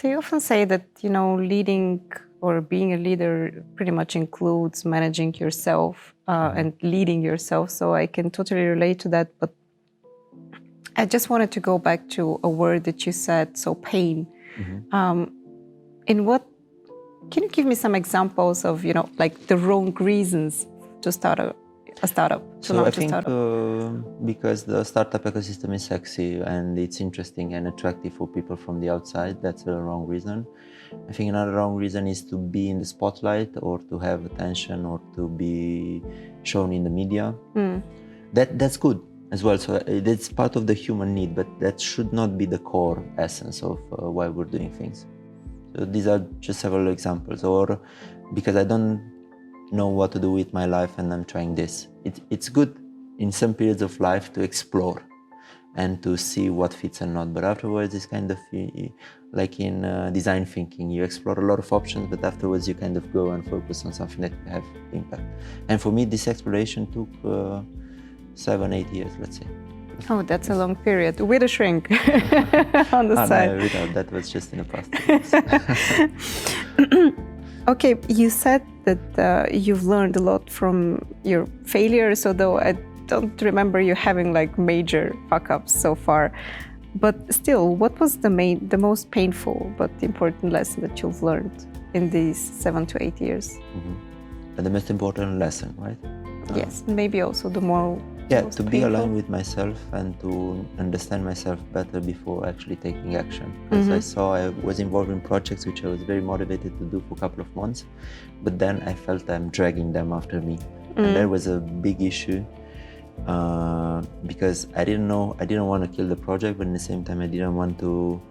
They often say that, leading or being a leader pretty much includes managing yourself and leading yourself. So I can totally relate to that. But I just wanted to go back to a word that you said, so pain. Can you give me some examples of, like the wrong reasons to start a startup? So I think because the startup ecosystem is sexy and it's interesting and attractive for people from the outside, that's a wrong reason. I think another wrong reason is to be in the spotlight or to have attention or to be shown in the media. That's good as well. So it's part of the human need, but that should not be the core essence of why we're doing things. So these are just several examples. Or because I don't know what to do with my life and I'm trying this. It's good in some periods of life to explore and to see what fits and not. But afterwards, it's kind of like in design thinking. You explore a lot of options, but afterwards you kind of go and focus on something that have impact. And for me, this exploration took 7-8 years, let's say. Oh, that's a long period. With a shrink on the side. No, without that was just in the past. Okay, you said that you've learned a lot from your failures, although I don't remember you having like major fuck-ups so far. But still, what was the most painful but important lesson that you've learned in these 7 to 8 years? And the most important lesson, right? Yes, maybe also the more to be aligned with myself and to understand myself better before actually taking action. As I was involved in projects which I was very motivated to do for a couple of months, but then I felt I'm dragging them after me. And that was a big issue because I didn't want to kill the project, but at the same time I didn't want to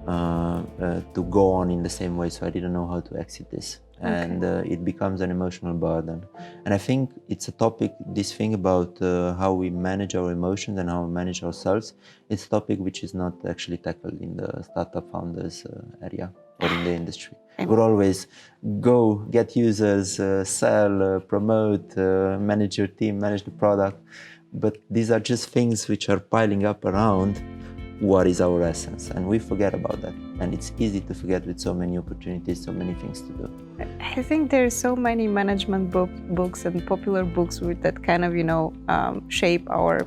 go on in the same way, so I didn't know how to exit this. And it becomes an emotional burden. And I think it's a topic, this thing about how we manage our emotions and how we manage ourselves, it's a topic which is not actually tackled in the startup founders area or in the industry. We're always go, get users, sell, promote, manage your team, manage the product. But these are just things which are piling up around what is our essence, and we forget about that, and it's easy to forget with so many opportunities, so many things to do. I think there's so many management books and popular books that kind of shape our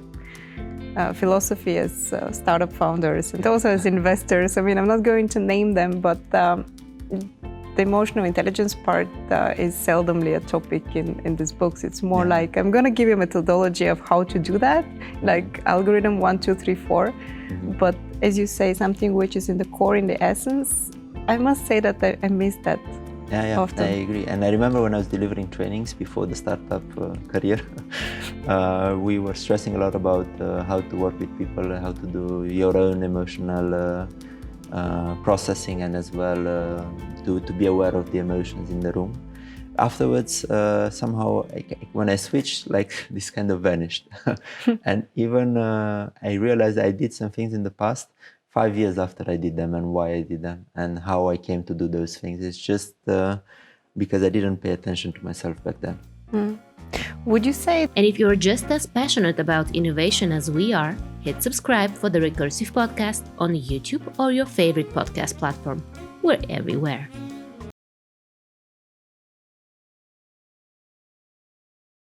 philosophy as startup founders and also as investors. I mean, I'm not going to name them, but the emotional intelligence part is seldomly a topic in these books. It's more like, I'm going to give you a methodology of how to do that, like algorithm 1, 2, 3, 4. But as you say, something which is in the core, in the essence, I must say that I miss that often. I agree. And I remember when I was delivering trainings before the startup career, we were stressing a lot about how to work with people, how to do your own emotional processing, and as well to be aware of the emotions in the room. Afterwards, somehow, when I switched, like this kind of vanished. And even I realized I did some things in the past 5 years after I did them, and why I did them, and how I came to do those things. It's just because I didn't pay attention to myself back then. Would you say... And if you're just as passionate about innovation as we are, hit subscribe for the Recursive podcast on YouTube or your favorite podcast platform. We're everywhere.